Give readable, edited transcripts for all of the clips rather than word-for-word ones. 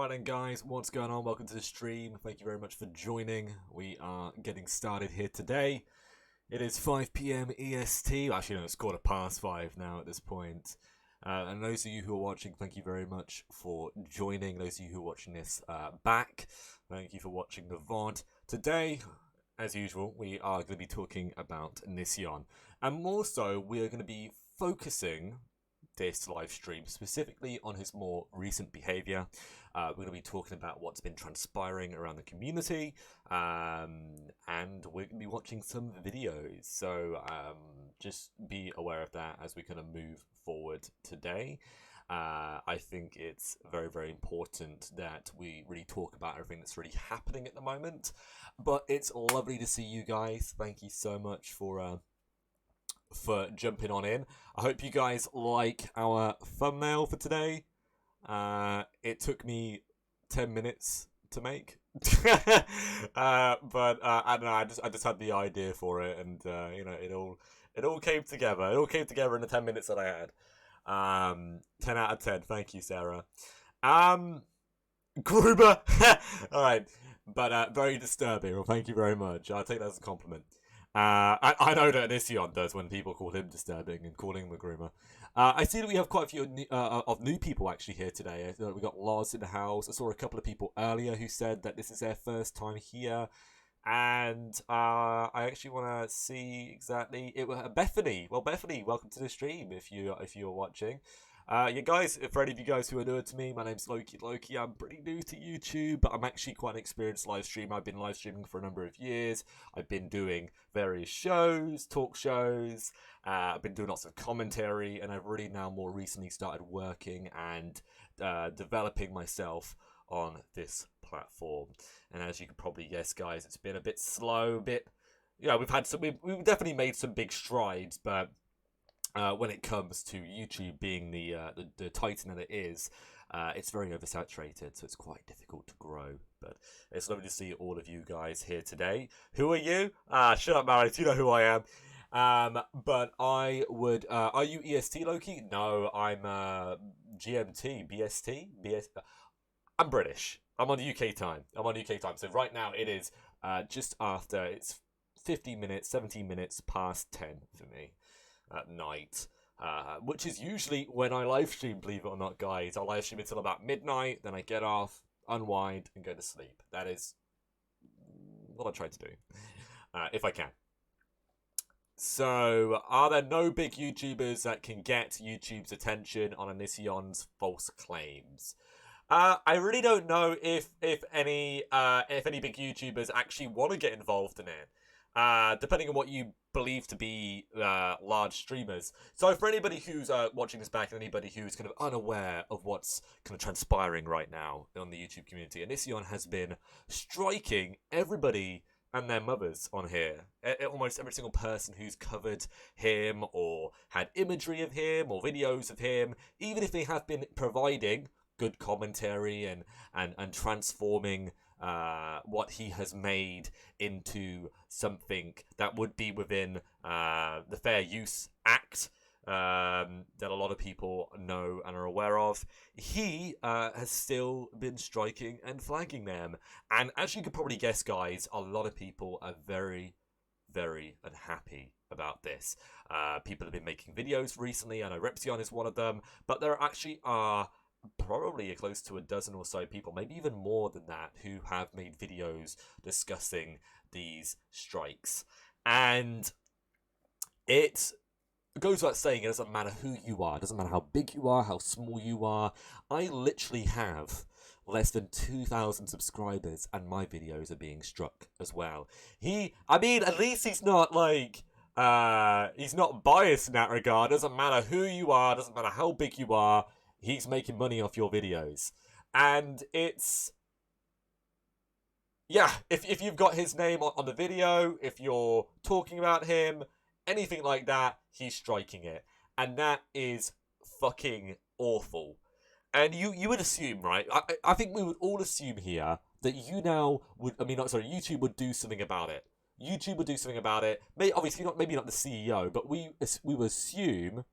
Alright then guys, what's going on? Welcome to the stream. Thank you very much for joining. We are getting started here today. It is 5 PM EST. Actually no, it's 5:15 now at this point. And those of you who are watching, thank you very much for joining. Those of you who are watching this back, thank you for watching the VOD. Today, as usual, we are going to be talking about Onision. And more so, we are going to be focusing this live stream specifically on his more recent behavior. We're going to be talking about what's been transpiring around the community, and we're going to be watching some videos. So just be aware of that as we kind of move forward today. I think it's very, very important that we really talk about everything that's really happening at the moment. But it's lovely to see you guys. Thank you so much for jumping on in. I hope you guys like our thumbnail for today. It took me 10 minutes to make. But I don't know, I just had the idea for it, and you know, it all came together. It all came together in the 10 minutes that I had. 10 out of 10. Thank you, Sarah. Gruber. All right, but very disturbing. Well, thank you very much. I'll take that as a compliment. I know that Onision does when people call him disturbing and calling him a groomer. I see that we have quite a few of new people actually here today. We got Lars in the house. I saw a couple of people earlier who said that this is their first time here. And I actually want to see exactly it. Bethany. Well, Bethany, welcome to the stream if you're watching. Yeah, guys, for any of you guys who are newer to me, my name's LowkeyLoki. I'm pretty new to YouTube, but I'm actually quite an experienced live streamer. I've been live streaming for a number of years. I've been doing various shows, talk shows. I've been doing lots of commentary, and I've really now more recently started working and developing myself on this platform. And as you can probably guess, guys, it's been a bit slow, we've definitely made some big strides, but when it comes to YouTube being the titan that it is, it's very oversaturated, so it's quite difficult to grow. But it's lovely to see all of you guys here today. Who are you? Shut up, Maris. You know who I am. But I would. Are you EST Loki? No, I'm GMT, BST, I'm British. I'm on UK time. So right now it is just after. It's 15 minutes, 17 minutes past 10 for me at night, which is usually when I live stream, believe it or not, guys. I'll live stream until about midnight, then I get off, unwind, and go to sleep. That is what I try to do, if I can. So, are there no big YouTubers that can get YouTube's attention on Onision's false claims? I really don't know if any big YouTubers actually want to get involved in it. Depending on what you believe to be large streamers. So for anybody who's watching this back and anybody who's kind of unaware of what's kind of transpiring right now on the YouTube community, Onision has been striking everybody and their mothers on here. Almost every single person who's covered him or had imagery of him or videos of him, even if they have been providing good commentary and transforming what he has made into something that would be within the Fair Use Act that a lot of people know and are aware of. He has still been striking and flagging them. And as you could probably guess, guys, a lot of people are very, very unhappy about this. People have been making videos recently. I know Repsion is one of them. But there actually are probably close to a dozen or so people, maybe even more than that, who have made videos discussing these strikes. And it goes without saying, it doesn't matter who you are, it doesn't matter how big you are, how small you are. I literally have less than 2,000 subscribers and my videos are being struck as well. At least he's not like he's not biased in that regard. It doesn't matter who you are, it doesn't matter how big you are. He's making money off your videos. And it's... yeah, if you've got his name on the video, if you're talking about him, anything like that, he's striking it. And that is fucking awful. And you would assume, right? I think we would all assume here that you now would... YouTube would do something about it. YouTube would do something about it. Maybe not the CEO, but we would assume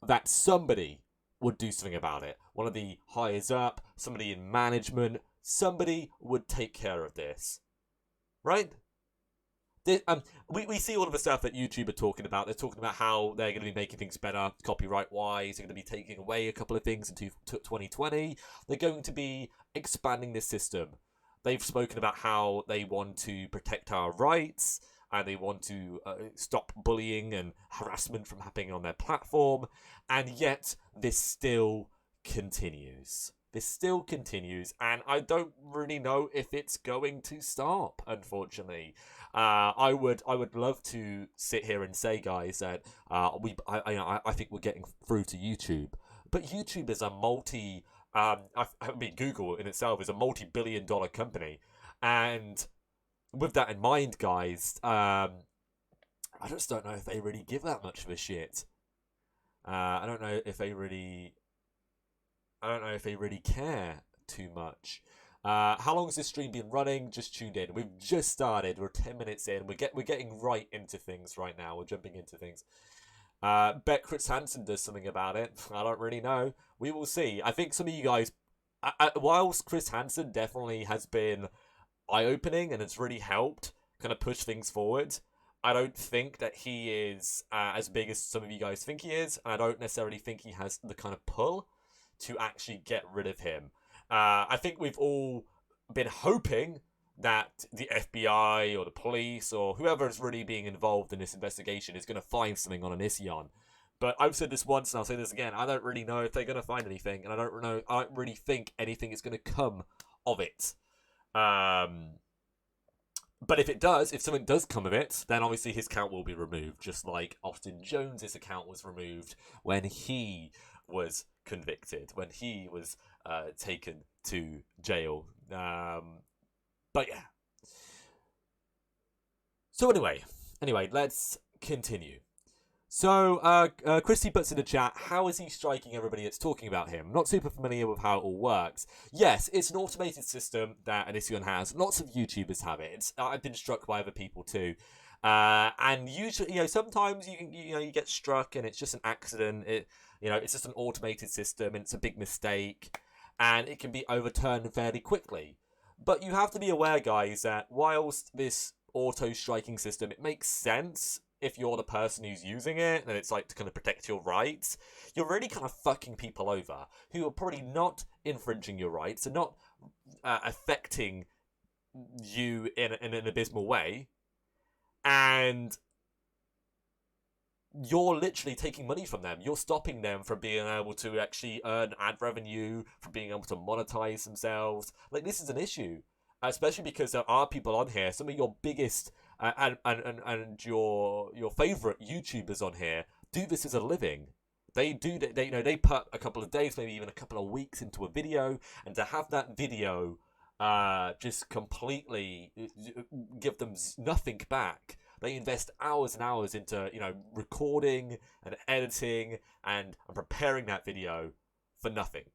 that somebody would do something about it. One of the highest up, somebody in management, somebody would take care of this, right? We see all of the stuff that YouTube are talking about. They're talking about how they're going to be making things better copyright-wise. They're going to be taking away a couple of things into 2020. They're going to be expanding this system. They've spoken about how they want to protect our rights and they want to stop bullying and harassment from happening on their platform. And yet, this still continues. This still continues, and I don't really know if it's going to stop, unfortunately. I would love to sit here and say, guys, that I think we're getting through to YouTube, but YouTube is a Google in itself is a multi-billion-dollar company, and with that in mind, guys, I just don't know if they really give that much of a shit. I don't know if they really care too much. How long has this stream been running? Just tuned in. We've just started. We're 10 minutes in. We're getting right into things right now. We're jumping into things. Bet Chris Hansen does something about it. I don't really know. We will see. I think some of you guys, whilst Chris Hansen definitely has been eye-opening and it's really helped kind of push things forward, I don't think that he is as big as some of you guys think he is. And I don't necessarily think he has the kind of pull to actually get rid of him. I think we've all been hoping that the FBI or the police or whoever is really being involved in this investigation is going to find something on Onision. But I've said this once and I'll say this again. I don't really know if they're going to find anything, and I don't really think anything is going to come of it. But if it does, if something does come of it, then obviously his account will be removed, just like Austin Jones's account was removed when he was convicted, when he was taken to jail. But yeah. So anyway, let's continue. So Christy puts in the chat, how is he striking everybody that's talking about him? Not super familiar with how it all works. Yes, it's an automated system that Onision has. Lots of YouTubers have it. I've been struck by other people too. And usually, sometimes you get struck and it's just an accident. It's just an automated system and it's a big mistake and it can be overturned fairly quickly. But you have to be aware, guys, that whilst this auto striking system, it makes sense if you're the person who's using it and it's like to kind of protect your rights, you're really kind of fucking people over who are probably not infringing your rights and not affecting you in an abysmal way. And you're literally taking money from them. You're stopping them from being able to actually earn ad revenue, from being able to monetize themselves. Like, this is an issue, especially because there are people on here, some of your biggest and your favorite YouTubers on here do this as a living. They put a couple of days, maybe even a couple of weeks into a video, and to have that video just completely give them nothing back. They invest hours and hours into recording and editing and preparing that video for nothing.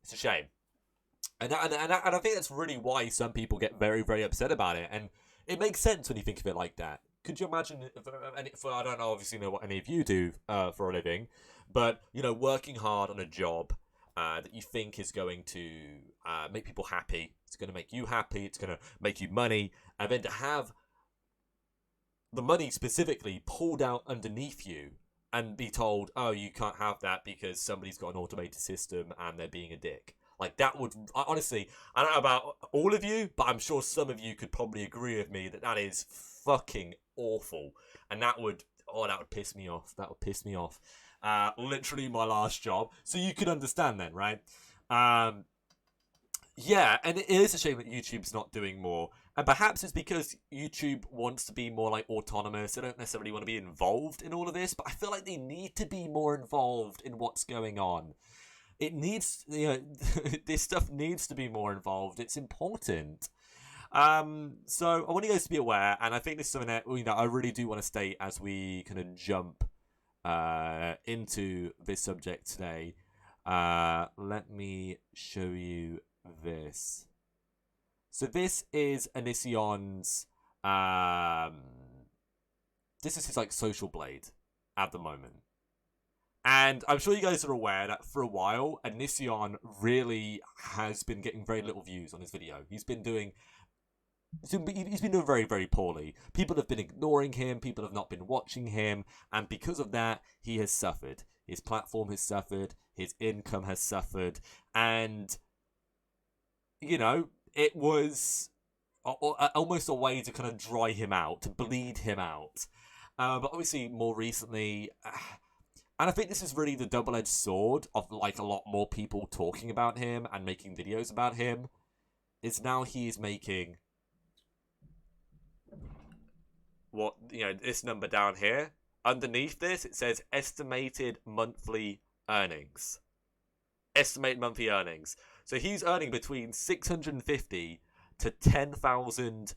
It's a shame. And I think that's really why some people get very, very upset about it. And it makes sense when you think of it like that. Could you imagine, I don't know, obviously know what any of you do for a living, but, working hard on a job that you think is going to make people happy, it's going to make you happy, it's going to make you money, and then to have the money specifically pulled out underneath you and be told, oh, you can't have that because somebody's got an automated system and they're being a dick. Like, that would, honestly, I don't know about all of you, but I'm sure some of you could probably agree with me that is fucking awful. And that would piss me off. That would piss me off. Literally my last job. So you can understand then, right? Yeah, and it is a shame that YouTube's not doing more. And perhaps it's because YouTube wants to be more like autonomous. They don't necessarily want to be involved in all of this, but I feel like they need to be more involved in what's going on. It needs, this stuff needs to be more involved. It's important. So I want you guys to be aware, and I think this is something that I really do want to state as we kind of jump into this subject today. Let me show you this. So this is Onision's this is his social blade at the moment. And I'm sure you guys are aware that for a while, Onision really has been getting very little views on his video. He's been doing very, very poorly. People have been ignoring him. People have not been watching him. And because of that, he has suffered. His platform has suffered. His income has suffered. And, you know, it was almost a way to kind of dry him out, to bleed him out. But obviously, more recently... And I think this is really the double-edged sword of, like, a lot more people talking about him and making videos about him. Is now he is making... what, you know, this number down here. Underneath this, it says estimated monthly earnings. Estimated monthly earnings. So he's earning between 650 to 10,000...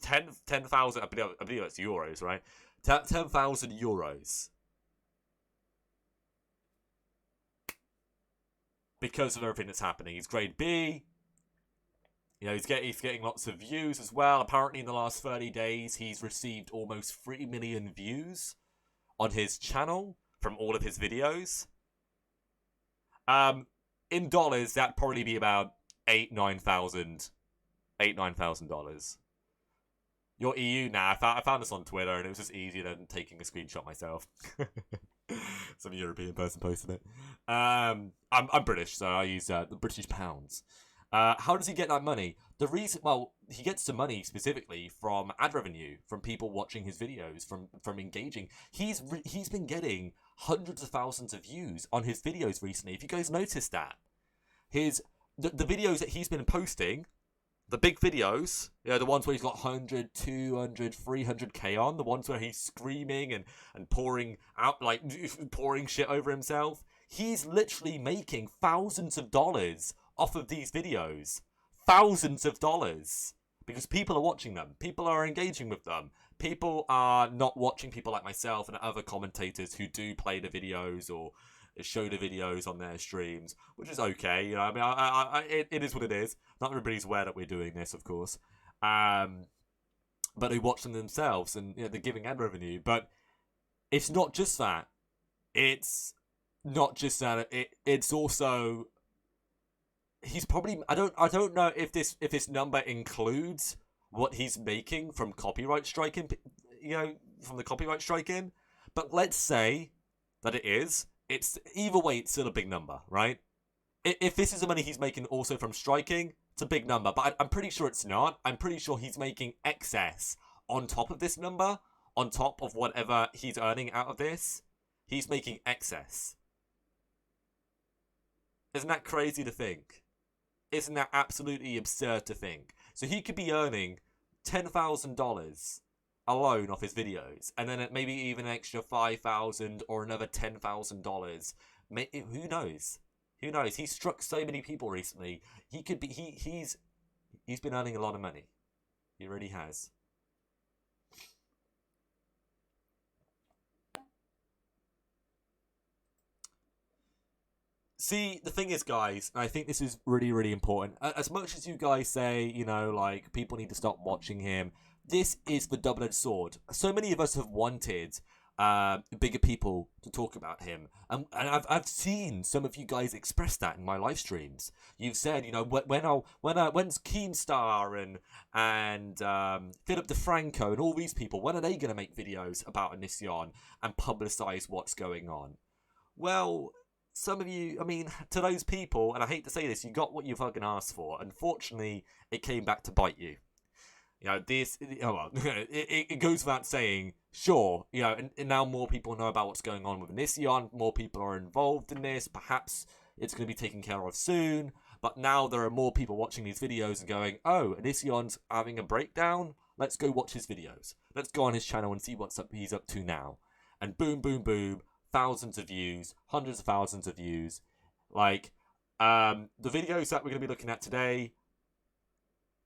10,000, I believe that's euros, right? 10,000 euros. Because of everything that's happening. He's grade B. You know, he's getting lots of views as well. Apparently in the last 30 days, he's received almost 3 million views on his channel from all of his videos. In dollars, that'd probably be about $9,000. You're EU now. I found this on Twitter, and it was just easier than taking a screenshot myself. Some European person posted it. I'm British, so I use the British pounds. How does he get that money? The reason, well, he gets the money specifically from ad revenue, from people watching his videos, from engaging. He's been getting hundreds of thousands of views on his videos recently. If you guys noticed that, the videos that he's been posting. The big videos, you know, the ones where he's got 100, 200, 300k on, the ones where he's screaming and pouring out, like, pouring shit over himself. He's literally making thousands of dollars off of these videos. Thousands of dollars. Because people are watching them. People are engaging with them. People are not watching people like myself and other commentators who do play the videos or show the videos on their streams, which is okay. You know, I mean, it is what it is. Not everybody's aware that we're doing this, of course. But they watch them themselves, and, you know, they're giving ad revenue. But it's not just that. It's not just that. It's also, he's probably, I don't know if this number includes what he's making from copyright striking. You know, from the copyright striking. But let's say that it is. It's either way, it's still a big number, right? If this is the money he's making also from striking, it's a big number. But I'm pretty sure it's not. I'm pretty sure he's making excess on top of this number, on top of whatever he's earning out of this. He's making excess. Isn't that crazy to think? Isn't that absolutely absurd to think? So he could be earning $10,000 alone off his videos, and then maybe even an extra $5,000 or another $10,000. Who knows? Who knows? He's struck so many people recently. He could be. He's been earning a lot of money. He really has. See, the thing is, guys, and I think this is really, really important. As much as you guys say, you know, like, people need to stop watching him, this is the double-edged sword. So many of us have wanted bigger people to talk about him, and I've seen some of you guys express that in my live streams. You've said, you know, when's Keemstar and Philip DeFranco and all these people, when are they going to make videos about Onision and publicize what's going on? Well, some of you, I mean, to those people, and I hate to say this, you got what you fucking asked for. Unfortunately, it came back to bite you. You know, it goes without saying, sure, you know, and now more people know about what's going on with Onision, more people are involved in this, perhaps it's going to be taken care of soon, but now there are more people watching these videos and going, oh, Onision's having a breakdown, let's go watch his videos. Let's go on his channel and see he's up to now. And boom, boom, boom, thousands of views, hundreds of thousands of views. Like, the videos that we're going to be looking at today,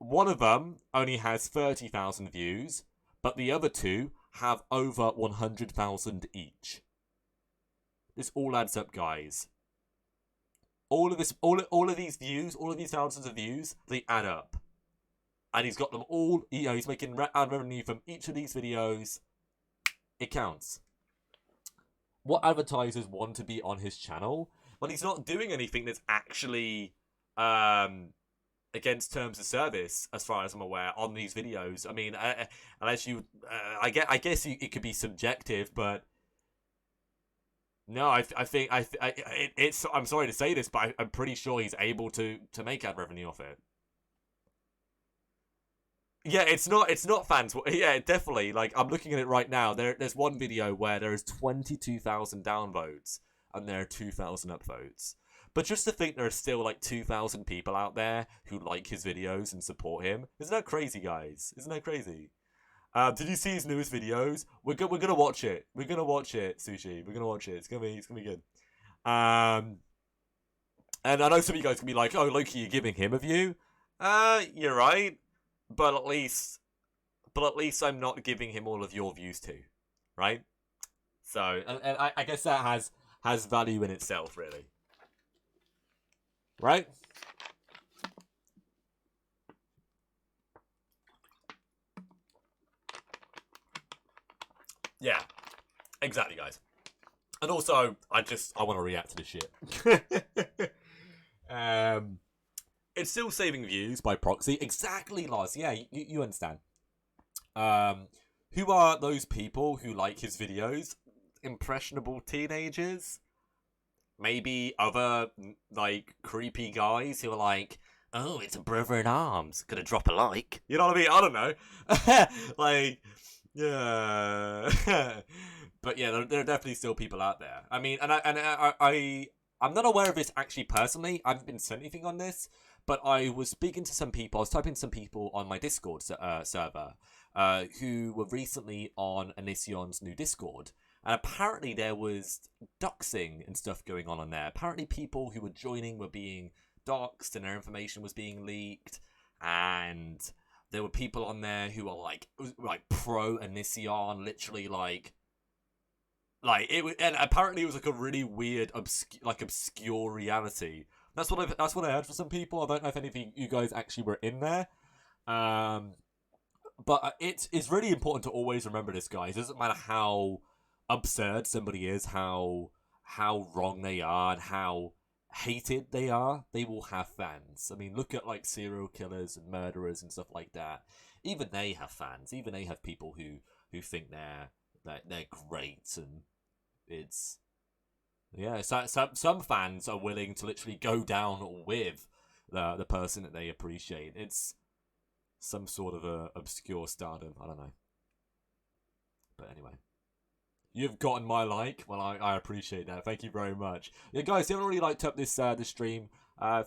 one of them only has 30,000 views, but the other two have over 100,000 each. This all adds up, guys. All of these views, all of these thousands of views, they add up. And he's got them all, you know, he's making ad revenue from each of these videos. It counts. what advertisers want to be on his channel, but he's not doing anything that's actually against terms of service, as far as I'm aware, on these videos. I mean, unless you, I guess it could be subjective, but no, I think it's. I'm sorry to say this, but I'm pretty sure he's able to make ad revenue off it. Yeah, it's not fans. Yeah, definitely. Like, I'm looking at it right now. There's one video where there is 22,000 downvotes and there are 2,000 upvotes. But just to think there are still like 2,000 people out there who like his videos and support him, isn't that crazy, guys? Isn't that crazy? Did you see his newest videos? We're gonna watch it. We're gonna watch it, Sushi. We're gonna watch it. It's gonna be good. And I know some of you guys can be like, "Oh, Loki, you're giving him a view." You're right, but at least I'm not giving him all of your views too, right? So, and I guess that has value in itself, really. Right? Yeah, exactly, guys. And also, I want to react to this shit. It's still saving views by proxy. Exactly, Lars. Yeah, you understand. Who are those people who like his videos? Impressionable teenagers? Maybe other, like, creepy guys who are like, oh, it's a brother in arms. Gonna drop a like. You know what I mean? I don't know. Like, yeah. But yeah, there are definitely still people out there. I mean, I'm not aware of this actually personally. I haven't been sent anything on this, but I was speaking to some people. I was typing to some people on my Discord server who were recently on Onision's new Discord. And apparently there was doxing and stuff going on there. Apparently people who were joining were being doxed and their information was being leaked. And there were people on there who were like pro Onision, literally like it was, and apparently it was like a really weird, obscure reality. That's what I heard from some people. I don't know if any of you guys actually were in there. But it's really important to always remember this, guys. It doesn't matter how absurd somebody is, how wrong they are, and how hated they are, they will have fans. I mean, look at like serial killers and murderers and stuff like that. Even they have fans. Even they have people who think they're great, and it's some fans are willing to literally go down with the person that they appreciate. It's some sort of a obscure stardom. I don't know. But anyway. You've gotten my like. Well, I appreciate that. Thank you very much. Yeah, guys, if you haven't already liked up this stream,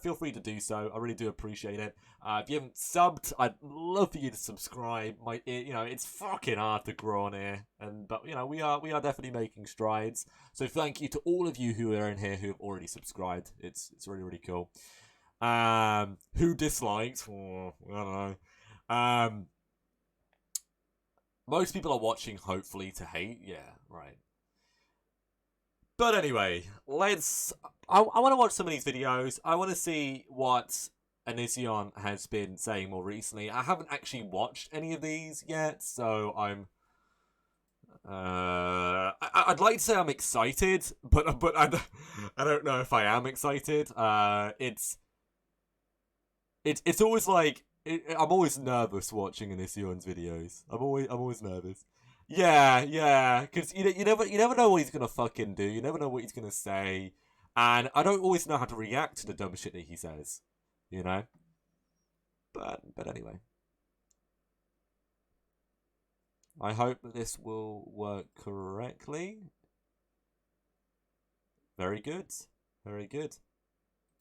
feel free to do so. I really do appreciate it. If you haven't subbed, I'd love for you to subscribe. It's fucking hard to grow on here, but we are definitely making strides. So thank you to all of you who are in here who have already subscribed. It's really, really cool. Who disliked? Oh, I don't know. Most people are watching, hopefully, to hate. Yeah, right. But anyway, I want to watch some of these videos. I want to see what Onision has been saying more recently. I haven't actually watched any of these yet, so I'm... I'd like to say I'm excited, but I don't know if I am excited. It's always like... I'm always nervous watching Onision's videos. I'm always nervous. Yeah, because you never know what he's gonna fucking do. You never know what he's gonna say, and I don't always know how to react to the dumb shit that he says. But anyway, I hope that this will work correctly. Very good, very good.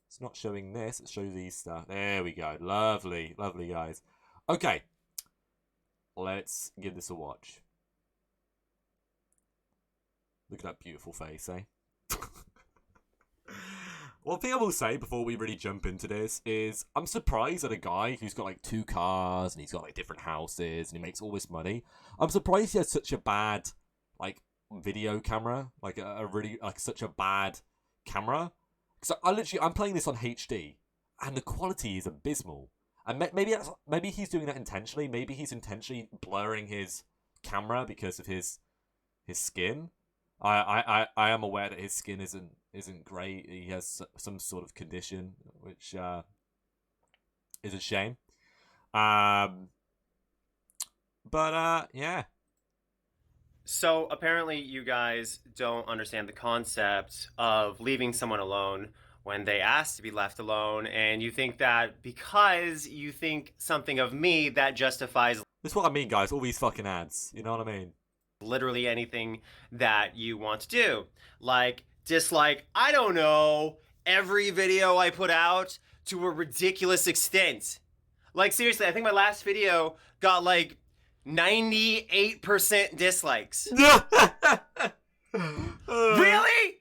It's not showing this, it shows these stuff. There we go. Lovely, lovely, guys. Okay. Let's give this a watch. Look at that beautiful face, eh? One thing I will say before we really jump into this is I'm surprised at a guy who's got like 2 cars and he's got like different houses and he makes all this money. I'm surprised he has such a bad like video camera, like a really like such a bad camera. So I'm playing this on HD, and the quality is abysmal. And maybe he's doing that intentionally. Maybe he's intentionally blurring his camera because of his skin. I am aware that his skin isn't great. He has some sort of condition, which is a shame. But yeah. So apparently you guys don't understand the concept of leaving someone alone when they ask to be left alone, and you think that because you think something of me, that justifies That's what I mean, guys. All these fucking ads. You know what I mean? literally anything that you want to do. Like, dislike, I don't know, every video I put out to a ridiculous extent. Like, seriously, I think my last video got like 98% dislikes. Really?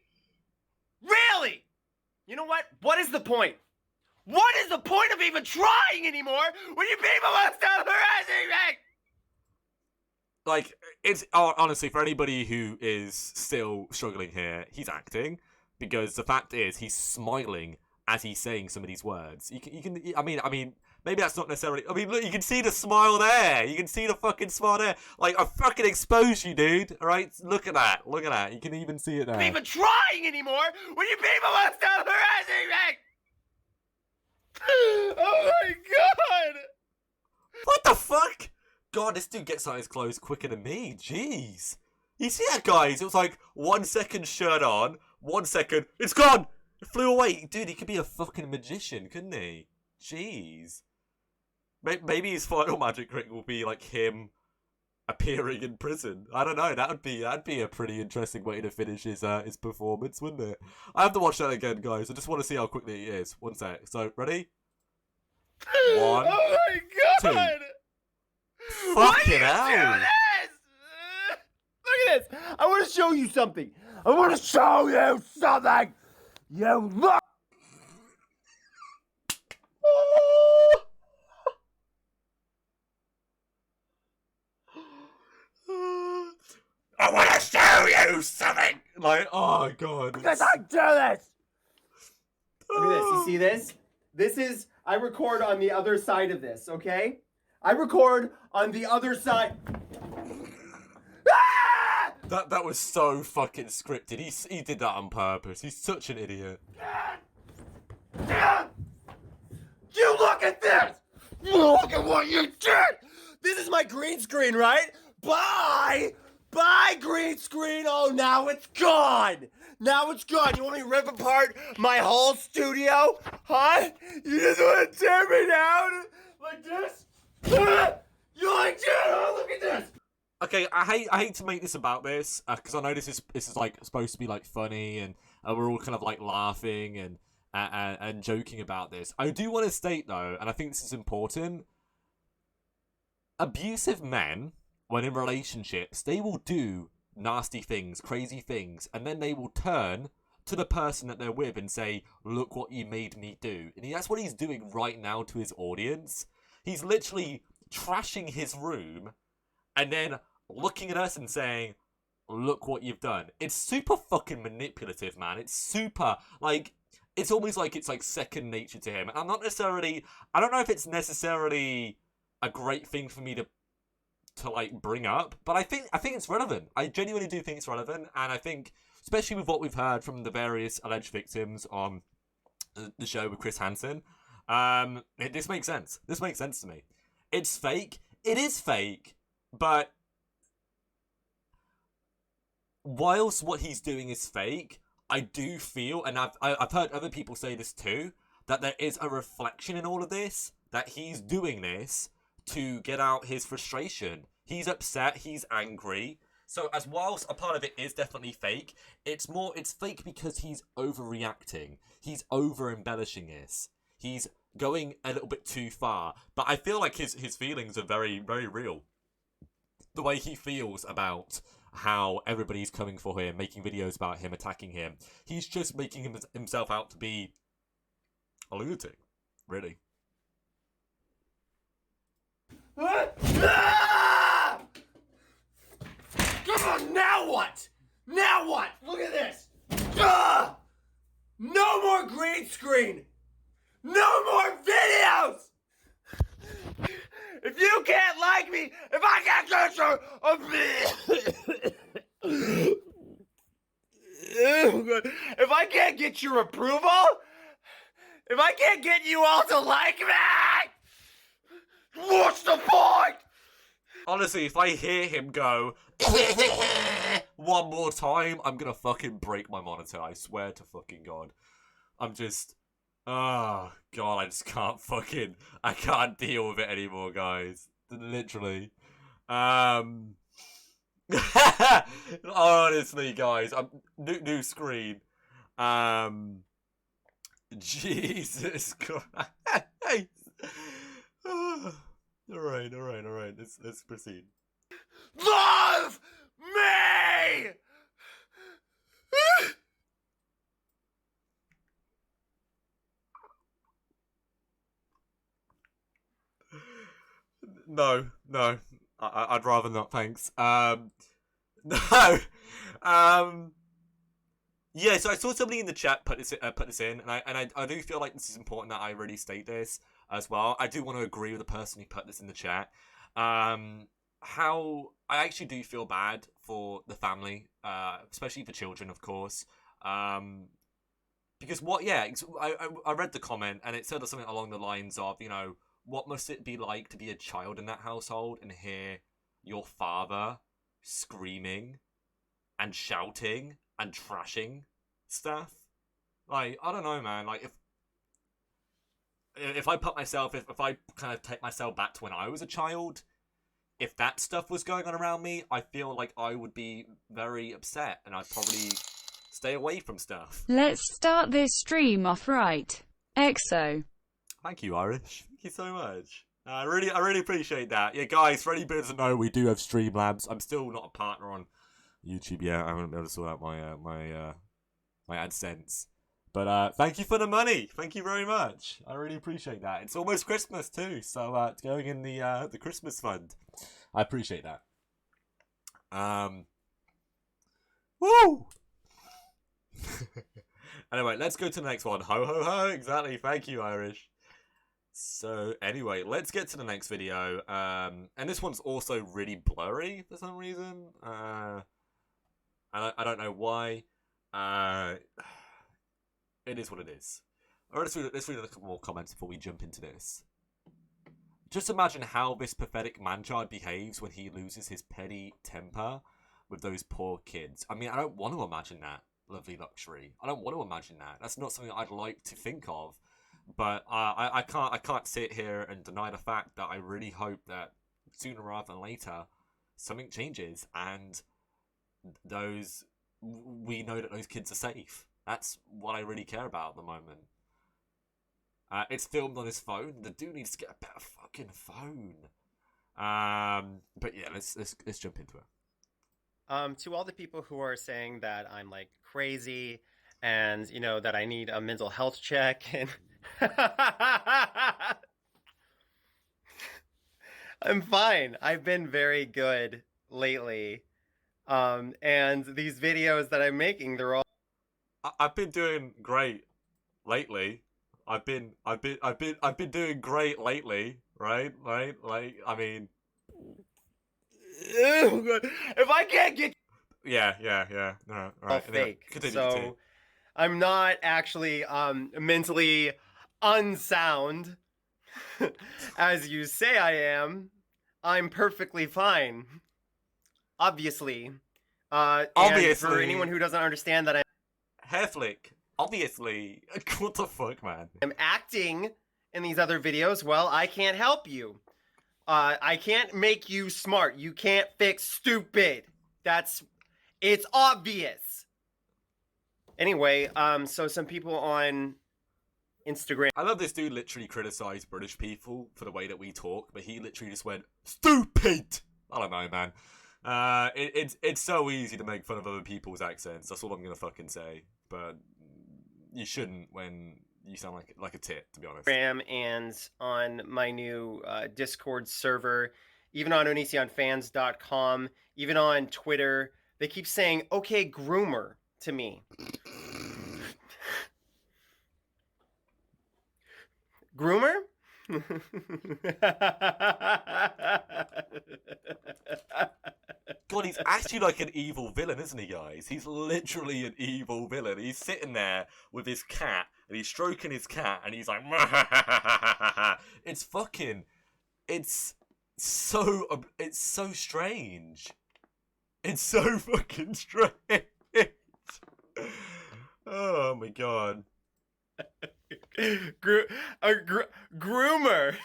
Really? You know what? What is the point? What is the point of even trying anymore when you people are still harassing me? Like, it's honestly, for anybody who is still struggling here, he's acting, because the fact is he's smiling as he's saying some of these words. You can I mean maybe that's not necessarily, I mean, look, you can see the smile there. You can see the fucking smile there. Like, I fucking exposed you, dude. Alright? Look at that. Look at that. You can even see it there. Even trying anymore when you people are still harassing me. Oh my god! What the fuck? God, this dude gets out his clothes quicker than me. Jeez. You see that, guys? It was like 1 second shirt on, 1 second, it's gone! It flew away. Dude, he could be a fucking magician, couldn't he? Jeez. Maybe his final magic trick will be like him appearing in prison. I don't know. That'd be a pretty interesting way to finish his performance, wouldn't it? I have to watch that again, guys. I just want to see how quickly it is. 1 sec. So, ready? 1. Oh my god! 2. Fucking hell! Look at this! I want to show you something! I want to show you something! You look! I want to show you something! Like, oh god. Because I do this! Look at this, you see this? This is, I record on the other side of this, okay? I record on the other side. Ah! That was so fucking scripted. He did that on purpose. He's such an idiot. You look at this! Look at what you did! This is my green screen, right? Bye! Bye, green screen! Oh, now it's gone! Now it's gone! You want me to rip apart my whole studio? Huh? You just want to tear me down? Like this? You like that? Oh, look at this! Okay, I hate to make this about this, because I know this is like supposed to be like funny, and we're all kind of like laughing and joking about this. I do want to state though, and I think this is important, abusive men, when in relationships, they will do nasty things, crazy things, and then they will turn to the person that they're with and say, look what you made me do. And that's what he's doing right now to his audience. He's literally trashing his room and then looking at us and saying, look what you've done. It's super fucking manipulative, man. It's super, like, it's almost like it's like second nature to him. And I don't know if it's necessarily a great thing for me to like bring up, but I think it's relevant. I genuinely do think it's relevant, and I think, especially with what we've heard from the various alleged victims on the show with Chris Hansen, this makes sense. This makes sense to me. It's fake. It is fake, but whilst what he's doing is fake, I do feel, and I've heard other people say this too, that there is a reflection in all of this, that he's doing this to get out his frustration. He's upset, he's angry. So as whilst a part of it is definitely fake, it's fake because he's overreacting. He's over-embellishing this. He's going a little bit too far. But I feel like his feelings are very, very real. The way he feels about how everybody's coming for him, making videos about him, attacking him. He's just making himself out to be a lunatic, really. Ah! Come on, now what? Now what? Look at this. Ah! No more green screen. No more videos. If you can't like me, if I can't control can't get your approval, if I can't get you all to like me, what's the point? Honestly, if I hear him go one more time, I'm gonna fucking break my monitor. I swear to fucking God. I'm just... Oh, God, I just can't fucking... I can't deal with it anymore, guys. Literally. Honestly, guys. New screen. Jesus Christ. Alright. Let's proceed. Love me! No. I'd rather not, thanks. No. Yeah, so I saw somebody in the chat put this in, and I do feel like this is important that I really state this as well. I do want to agree with the person who put this in the chat. How I actually do feel bad for the family, especially the children, of course. Because I read the comment and it said something along the lines of, you know, what must it be like to be a child in that household and hear your father screaming and shouting and trashing stuff? Like, I don't know, man. Like, if I kind of take myself back to when I was a child, if that stuff was going on around me, I feel like I would be very upset and I'd probably stay away from stuff. Let's start this stream off right. EXO. Thank you, Irish. Thank you so much. I really appreciate that. Yeah, guys, for anybody who doesn't know, we do have Streamlabs. I'm still not a partner on YouTube yet. I haven't been able to sort out my AdSense. But thank you for the money. Thank you very much. I really appreciate that. It's almost Christmas too, so it's going in the Christmas fund. I appreciate that. Woo! Anyway, let's go to the next one. Ho ho ho! Exactly. Thank you, Irish. So anyway, let's get to the next video. And this one's also really blurry for some reason. I don't know why. It is what it is. Alright, let's read a couple more comments before we jump into this. Just imagine how this pathetic man-child behaves when he loses his petty temper with those poor kids. I mean, I don't want to imagine that, lovely luxury. I don't want to imagine that. That's not something I'd like to think of. But I can't sit here and deny the fact that I really hope that sooner rather than later something changes and we know that those kids are safe. That's what I really care about at the moment. It's filmed on his phone. The dude needs to get a better fucking phone. But yeah, let's jump into it. To all the people who are saying that I'm like crazy and, you know, that I need a mental health check and I'm fine. I've been very good lately. And these videos that I'm making, they're all I've been doing great lately. I've been doing great lately, right? Like, I mean, if I can't get yeah. No, right. fake. Continue. I'm not actually mentally unsound as you say I am. I'm perfectly fine. Obviously. Obviously. And for anyone who doesn't understand that Hair flick. Obviously. What the fuck, man? I'm acting in these other videos, well, I can't help you. I can't make you smart. You can't fix stupid. It's obvious. Anyway, so some people on Instagram. I love this dude literally criticized British people for the way that we talk, but he literally just went, stupid! I don't know, man. It's so easy to make fun of other people's accents. That's all I'm gonna fucking say. But you shouldn't when you sound like a tit, to be honest. And on my new Discord server, even on onisionfans.com, even on Twitter, they keep saying, okay, groomer, to me. Groomer? God, he's actually like an evil villain, isn't he, guys? He's literally an evil villain. He's sitting there with his cat, and he's stroking his cat, and he's like, it's fucking, it's so strange. It's so fucking strange. Oh my god. Groomer.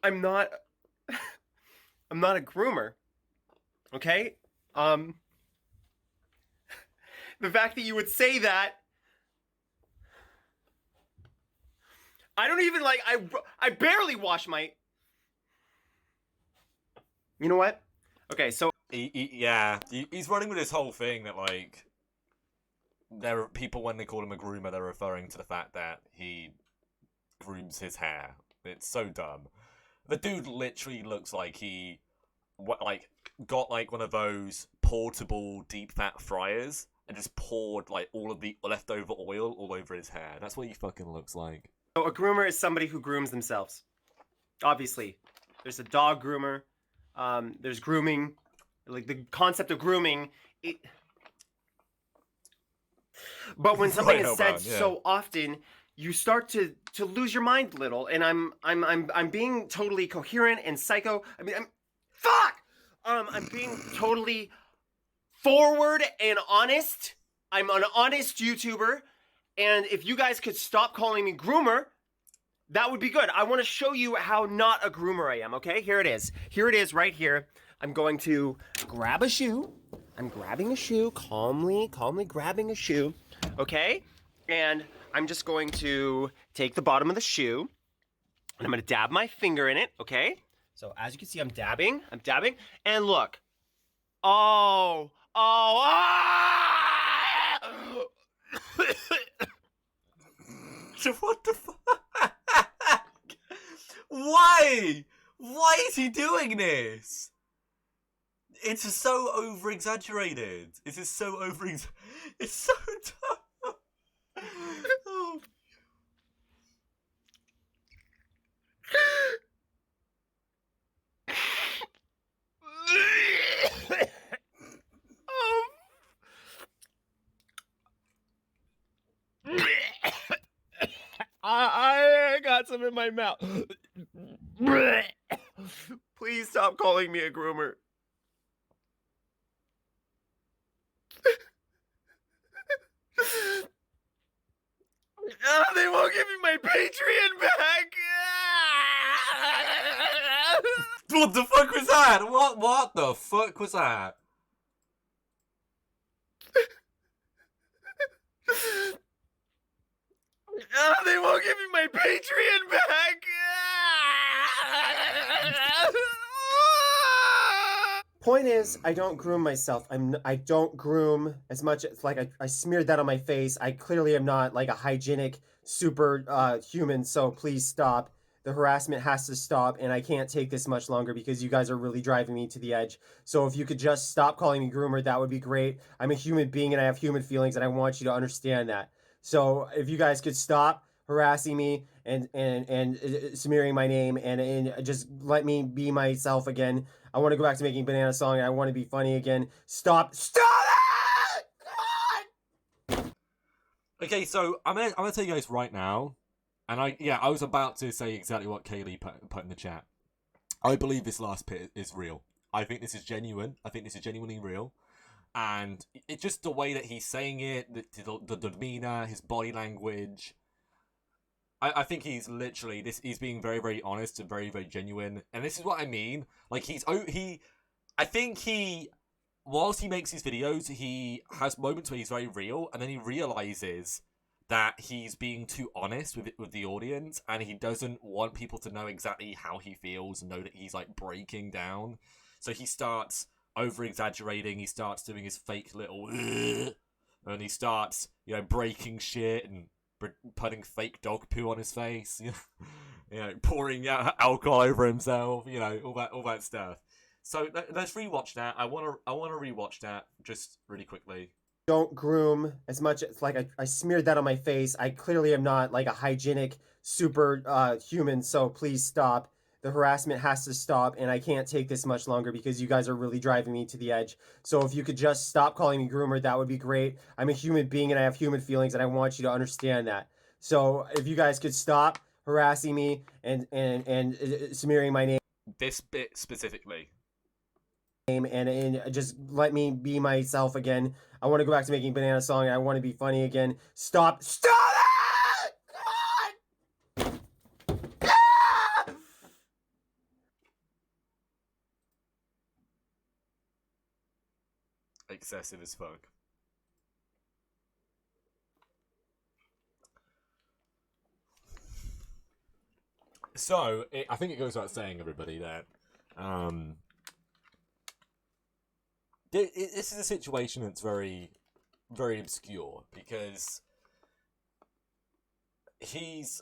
I'm not a groomer. Okay? The fact that you would say that, I don't even like, I barely wash my, you know what? Okay, so he's running with this whole thing that like there are people, when they call him a groomer, they're referring to the fact that he grooms his hair. It's so dumb. The dude literally looks like he got like one of those portable deep fat fryers and just poured like all of the leftover oil all over his hair. That's what he fucking looks like. a groomer is somebody who grooms themselves. Obviously, there's a dog groomer. There's grooming. Like the concept of grooming. But when something is said so often, you start to lose your mind a little. And I'm being totally coherent and psycho. I mean, I'm being totally forward and honest. I'm an honest YouTuber. And if you guys could stop calling me groomer, that would be good. I want to show you how not a groomer I am, okay? Here it is. Here it is right here. I'm going to grab a shoe. I'm grabbing a shoe, calmly grabbing a shoe, okay? And I'm just going to take the bottom of the shoe, and I'm going to dab my finger in it, okay? So as you can see, I'm dabbing, and look. Oh. What the fuck? Why? Why is he doing this? It's just so over-exaggerated. It's just so It's so dumb. Oh. I got some in my mouth. Please stop calling me a groomer. They won't give me my Patreon back. What the fuck was that? What the fuck was that? They won't give me my Patreon back. Point is, I don't groom myself. I don't groom as much. It's like I smeared that on my face. I clearly am not like a hygienic super human. So please stop. The harassment has to stop, and I can't take this much longer because you guys are really driving me to the edge. So if you could just stop calling me groomer, that would be great. I'm a human being and I have human feelings, and I want you to understand that. So if you guys could stop harassing me and smearing my name and just let me be myself again. I want to go back to making Banana Song, and I want to be funny again. Stop it! God! Okay, so I'm gonna tell you guys right now, and I was about to say exactly what Kaylee put in the chat. I believe this last bit is real. I think this is genuine. I think this is genuinely real. And it's just the way that he's saying it, the demeanor, his body language. I think he's literally he's being very, very honest and very, very genuine. And this is what I mean. Like I think whilst he makes his videos, he has moments where he's very real, and then he realizes that he's being too honest with the audience, and he doesn't want people to know exactly how he feels and know that he's like breaking down. So he starts over-exaggerating, he starts doing his fake little and he starts, breaking shit and putting fake dog poo on his face, pouring out alcohol over himself, all that stuff. So let's rewatch that. I want to rewatch that just really quickly. don't groom as much. It's like I smeared that on my face. I clearly am not like a hygienic super human, so please stop. The harassment has to stop, and I can't take this much longer because you guys are really driving me to the edge. So if you could just stop calling me groomer, that would be great. I'm a human being and I have human feelings, and I want you to understand that. So if you guys could stop harassing me and smearing my name. This bit specifically. And just let me be myself again. I want to go back to making banana song and I want to be funny again. Stop it! God! Ah! Excessive as fuck. So, I think it goes without saying, everybody, that this is a situation that's very, very obscure because he's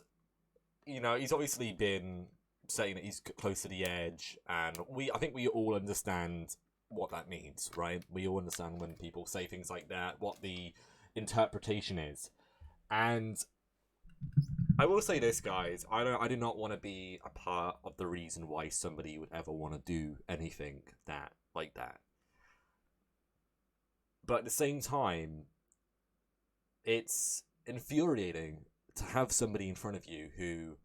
obviously been saying that he's close to the edge, and I think we all understand what that means, right? We all understand when people say things like that, what the interpretation is. And I will say this, guys, I do not want to be a part of the reason why somebody would ever want to do anything like that. But at the same time, it's infuriating to have somebody in front of you who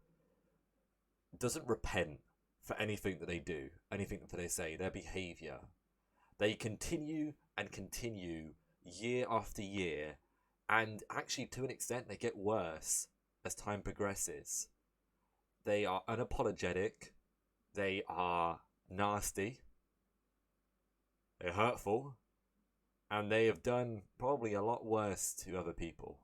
doesn't repent for anything that they do, anything that they say, their behavior. They continue and continue year after year, and actually to an extent they get worse as time progresses. They are unapologetic, they are nasty, they're hurtful, and they have done probably a lot worse to other people.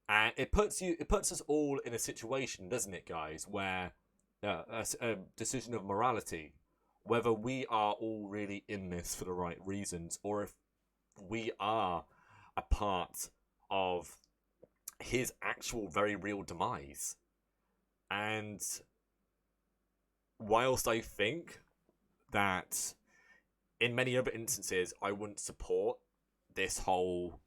And it puts us all in a situation, doesn't it, guys, where a decision of morality, whether we are all really in this for the right reasons, or if we are a part of his actual very real demise. And whilst I think that in many other instances I wouldn't support this whole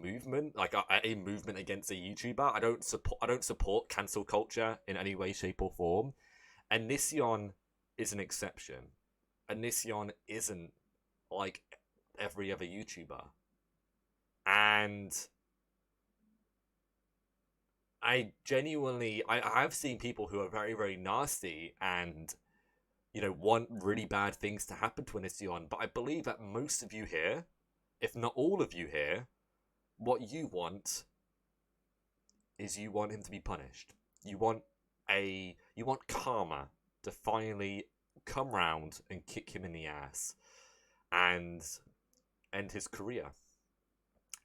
movement, like a movement against a YouTuber, I don't support cancel culture in any way, shape, or form. Onision is an exception. Onision isn't like every other YouTuber, and I genuinely, I've seen people who are very, very nasty and, want really bad things to happen to Onision, but I believe that most of you here, if not all of you here, what you want is you want him to be punished. You want karma to finally come round and kick him in the ass and end his career.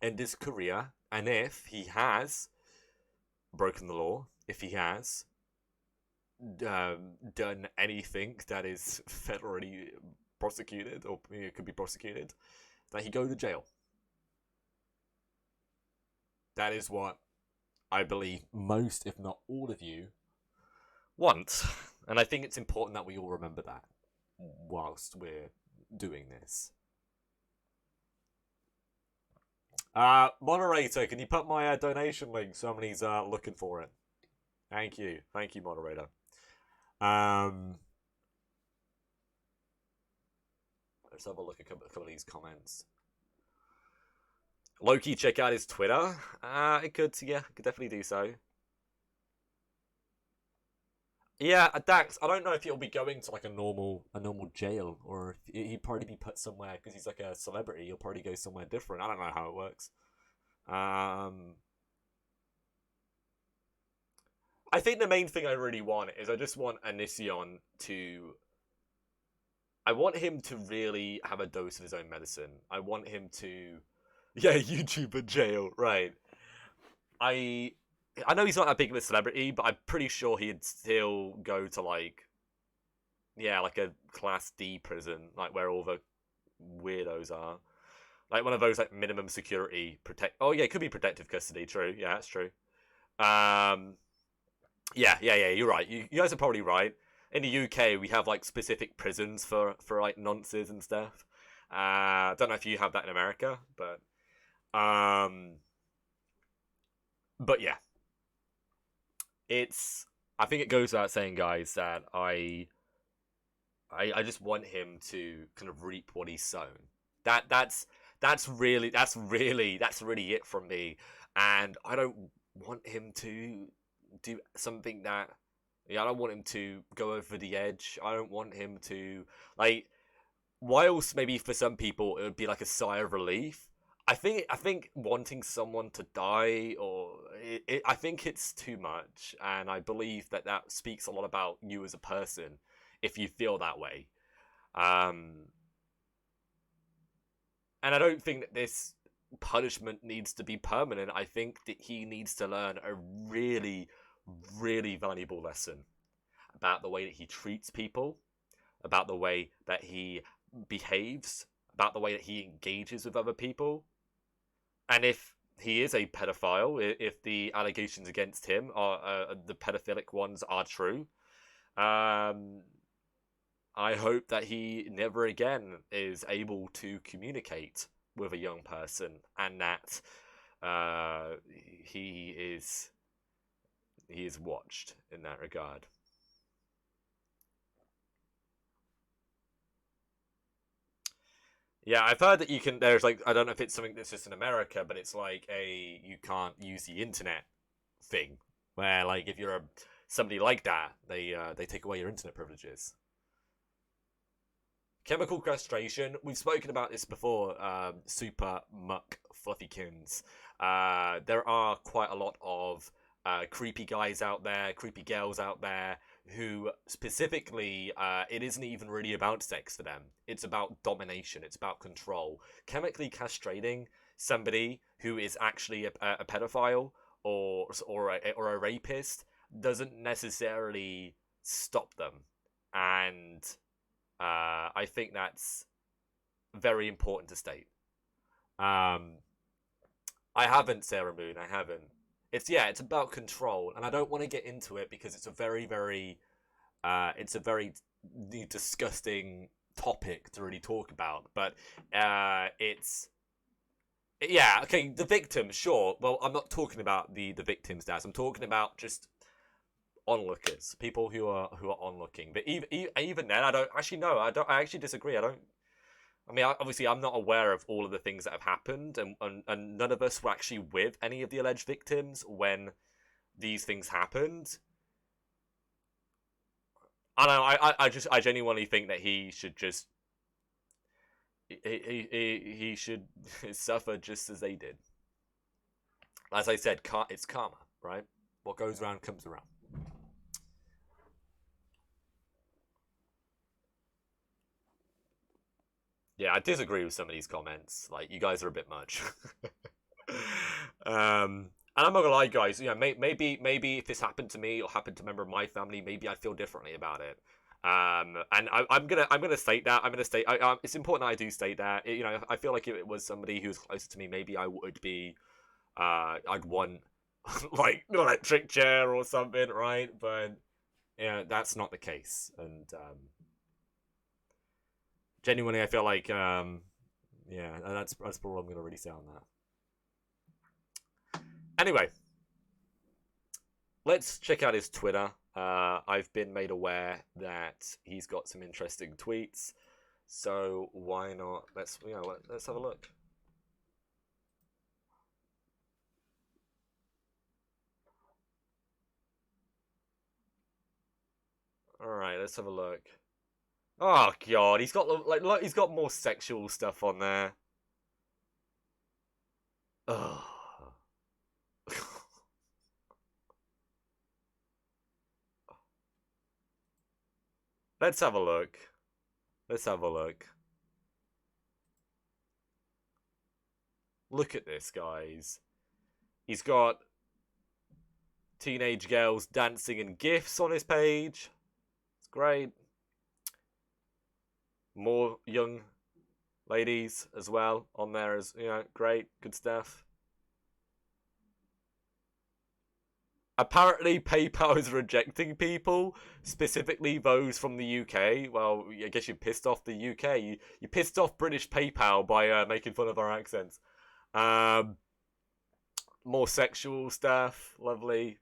And if he has broken the law, if he has done anything that is federally prosecuted or could be prosecuted, that he go to jail. That is what I believe most, if not all of you, want. And I think it's important that we all remember that whilst we're doing this. Moderator, can you put my donation link? Somebody's looking for it. Thank you, moderator. Let's have a look at a couple of these comments. Loki, check out his Twitter. It could definitely do so. Yeah, Dax, I don't know if he'll be going to like a normal jail, or if he'd probably be put somewhere because he's like a celebrity. He'll probably go somewhere different. I don't know how it works. I think the main thing I really want is I just want Onision to. I want him to really have a dose of his own medicine. I want him to. Yeah, YouTuber jail, right. I know he's not that big of a celebrity, but I'm pretty sure he'd still go to like a Class D prison, like where all the weirdos are. Like one of those like minimum security Oh yeah, it could be protective custody, true. Yeah, that's true. Yeah, you're right. You guys are probably right. In the UK, we have like specific prisons for like nonces and stuff. Don't know if you have that in America, but yeah, it's. I think it goes without saying, guys, that I just want him to kind of reap what he's sown. That's really it from me, and I don't want him to do something that. Yeah, I don't want him to go over the edge. I don't want him to like. Whilst maybe for some people it would be like a sigh of relief, I think wanting someone to die I think it's too much, and I believe that speaks a lot about you as a person if you feel that way. Um, and I don't think that this punishment needs to be permanent. I think that he needs to learn a really, really valuable lesson about the way that he treats people, about the way that he behaves, about the way that he engages with other people. And if he is a pedophile, if the allegations against him are the pedophilic ones are true, um, I hope that he never again is able to communicate with a young person, and that uh, he is watched in that regard. Yeah, I've heard that you can. There's like I don't know if it's something that's just in America, but it's like you can't use the internet thing, where like if you're somebody like that, they take away your internet privileges. Chemical castration. We've spoken about this before. Super muck fluffykins. There are quite a lot of creepy guys out there, creepy girls out there who specifically, it isn't even really about sex for them. It's about domination. It's about control. Chemically castrating somebody who is actually a pedophile or a rapist doesn't necessarily stop them, and I think that's very important to state. Um, I haven't, Sarah Moon. I haven't. It's about control, and I don't want to get into it because it's a very disgusting topic to really talk about. But it's yeah, okay. The victims, sure. Well, I'm not talking about the victims, Daz. I'm talking about just onlookers, people who are onlooking. But even then, I don't actually know. I actually disagree. I don't. I mean, obviously, I'm not aware of all of the things that have happened, and none of us were actually with any of the alleged victims when these things happened. I don't know. I genuinely think that he should just he should suffer just as they did. As I said, it's karma, right? What goes around comes around. Yeah, I disagree with some of these comments. Like, you guys are a bit much. And I'm not gonna lie, guys. You know, maybe if this happened to me or happened to a member of my family, maybe I'd feel differently about it. And I'm gonna state that. I'm gonna state. It's important that I do state that. You know, I feel like if it was somebody who was closer to me, maybe I would be. I'd want like an electric chair or something, right? But yeah, that's not the case. And genuinely, I feel like yeah, that's probably what I'm gonna really say on that. Anyway, let's check out his Twitter. I've been made aware that he's got some interesting tweets, so why not? Let's have a look. All right, let's have a look. Oh God, he's got like look, he's got more sexual stuff on there. Oh. Let's have a look. Let's have a look. Look at this, guys. He's got teenage girls dancing in GIFs on his page. It's great. More young ladies as well on there, as you know, great, good stuff. Apparently, PayPal is rejecting people, specifically those from the UK. Well, I guess you pissed off the UK. You pissed off British PayPal by making fun of our accents. More sexual stuff. Lovely.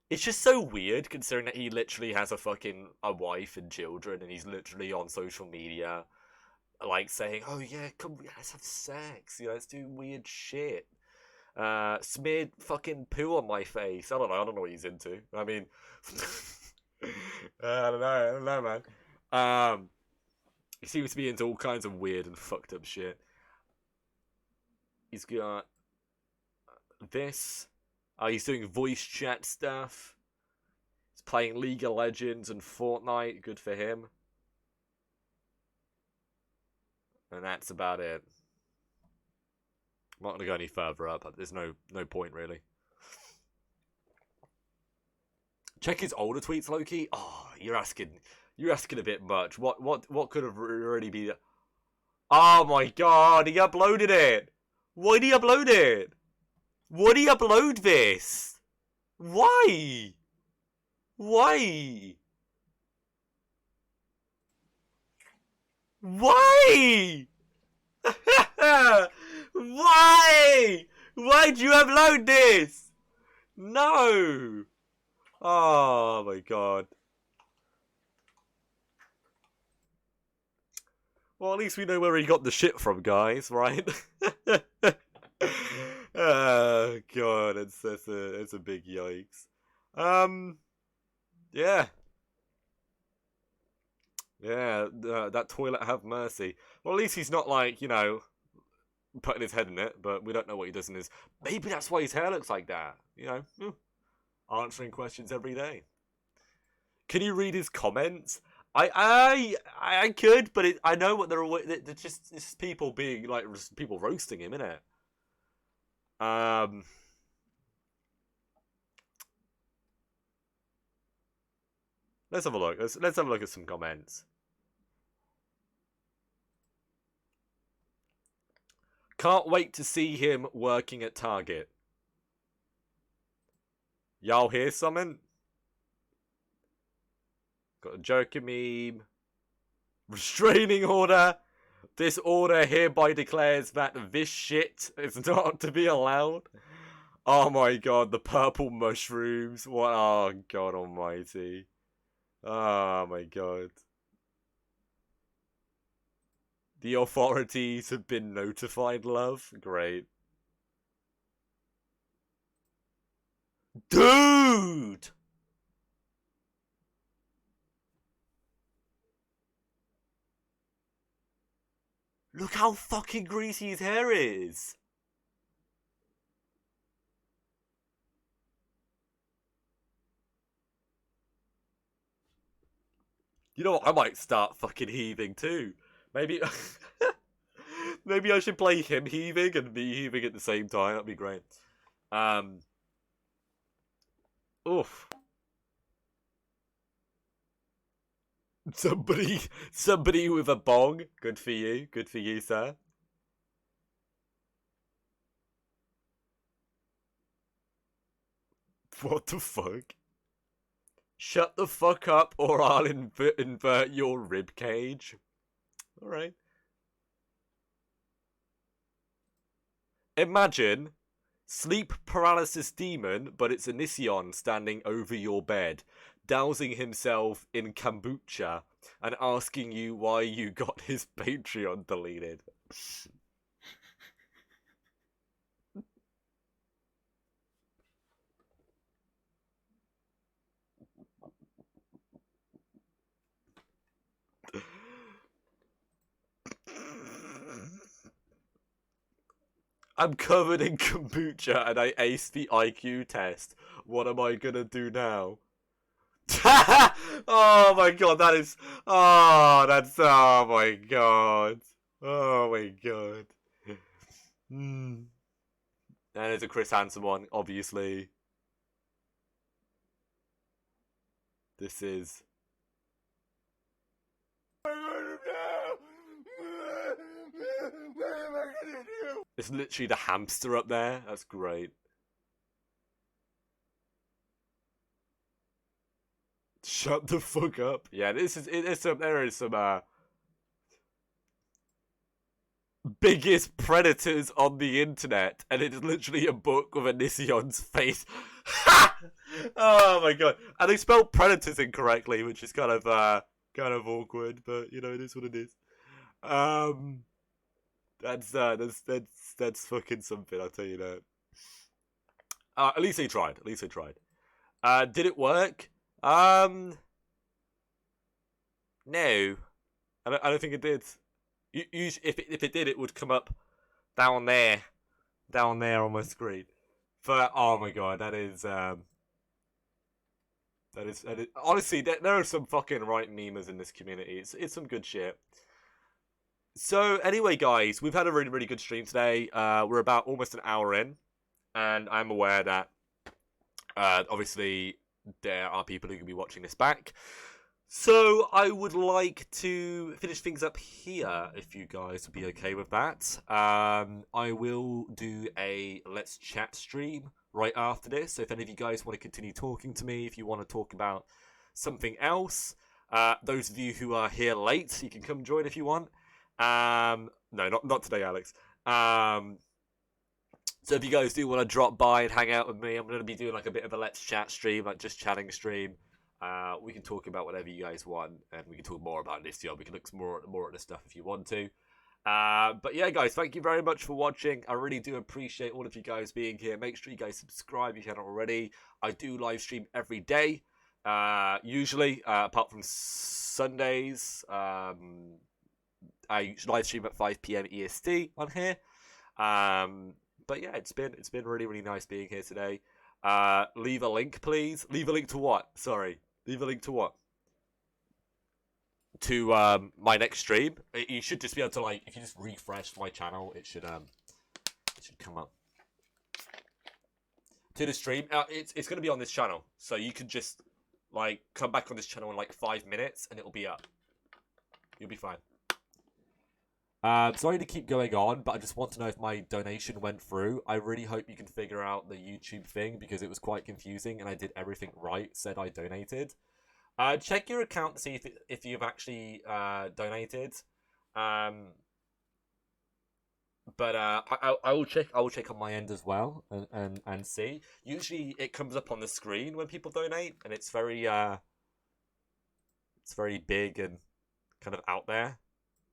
It's just so weird considering that he literally has a wife and children, and he's literally on social media, like saying, "Oh yeah, come, let's have sex. You know, let's do weird shit." Smeared fucking poo on my face. I don't know what he's into. I mean, I don't know, man. He seems to be into all kinds of weird and fucked up shit. He's got this. He's doing voice chat stuff. He's playing League of Legends and Fortnite. Good for him. And that's about it. I'm not going to go any further up. There's no point, really. Check his older tweets, Loki. Oh, you're asking a bit much. What could have really been? Oh my god, he uploaded it. Why did he upload it? Why did he upload this? Why? Why? Why? Why? Why'd you upload this? No. Oh my god. Well, at least we know where he got the shit from, guys, right? Oh god, it's a big yikes. Yeah. Yeah, that toilet have mercy. Well, at least he's not like, you know, putting his head in it, but we don't know what he does in his... Maybe that's why his hair looks like that, you know? Answering questions every day. Can you read his comments? I could, but I know what they're just... It's just people being, like, people roasting him, innit? Let's have a look. Let's have a look at some comments. Can't wait to see him working at Target. Y'all hear something? Got a Joker meme. Restraining order. This order hereby declares that this shit is not to be allowed. Oh my god, the purple mushrooms. What? Oh god almighty. Oh my god. The authorities have been notified, love. Great. Dude! Look how fucking greasy his hair is. You know what? I might start fucking heaving too. Maybe... Maybe I should play him heaving and me heaving at the same time. That'd be great. Oof. Somebody with a bong. Good for you. Good for you, sir. What the fuck? Shut the fuck up or I'll invert your rib cage. Alright. Imagine sleep paralysis demon, but it's Onision standing over your bed, dousing himself in kombucha and asking you why you got his Patreon deleted. I'm covered in kombucha and I aced the IQ test. What am I gonna do now? Oh my god, that is... Oh, that's... Oh my god. Oh my god. And it's a Chris Hansen one, obviously. This is... What am I gonna do? It's literally the hamster up there. That's great. Shut the fuck up. Yeah, there is some biggest predators on the internet, and it's literally a book with Onision's face. Oh my god! And they spelled predators incorrectly, which is kind of awkward, but you know it is what it is. That's fucking something. I'll tell you that. At least they tried. At least they tried. Did it work? No, I don't think it did. If it did, it would come up down there on my screen. But oh my god, that is honestly, there are some fucking right memers in this community. It's some good shit. So anyway, guys, we've had a really good stream today. We're about almost an hour in, and I'm aware that obviously there are people who can be watching this back. So I would like to finish things up here, if you guys would be okay with that. I will do a Let's Chat stream right after this. So if any of you guys want to continue talking to me, if you want to talk about something else, those of you who are here late, you can come join if you want. No, not today, Alex. So if you guys do want to drop by and hang out with me, I'm going to be doing like a bit of a Let's Chat stream, like just chatting stream. We can talk about whatever you guys want, and we can talk more about this. We can look more at this stuff if you want to. But yeah, guys, thank you very much for watching. I really do appreciate all of you guys being here. Make sure you guys subscribe if you haven't already. I do live stream every day, usually, apart from Sundays. I live stream at 5 p.m. EST on here. But yeah, it's been really nice being here today. Leave a link, please. Leave a link to what? Sorry. Leave a link to what? To my next stream. You should just be able to, like, if you just refresh my channel, it should come up. To the stream. It's gonna be on this channel, so you can just like come back on this channel in like 5 minutes, and it'll be up. You'll be fine. Sorry to keep going on, but I just want to know if my donation went through. I really hope you can figure out the YouTube thing, because it was quite confusing and I did everything right, said I donated. Check your account to see if you've actually donated. But I will check on my end as well and see. Usually it comes up on the screen when people donate, and it's very big and kind of out there.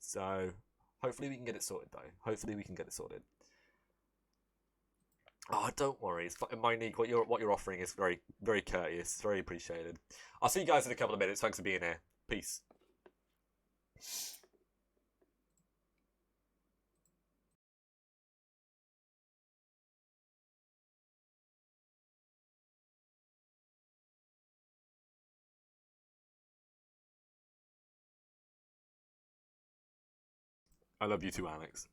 So hopefully we can get it sorted, though. Hopefully we can get it sorted. Oh, don't worry. It's my Nick. What you're offering is very courteous. It's very appreciated. I'll see you guys in a couple of minutes. Thanks for being here. Peace. I love you too, Alex.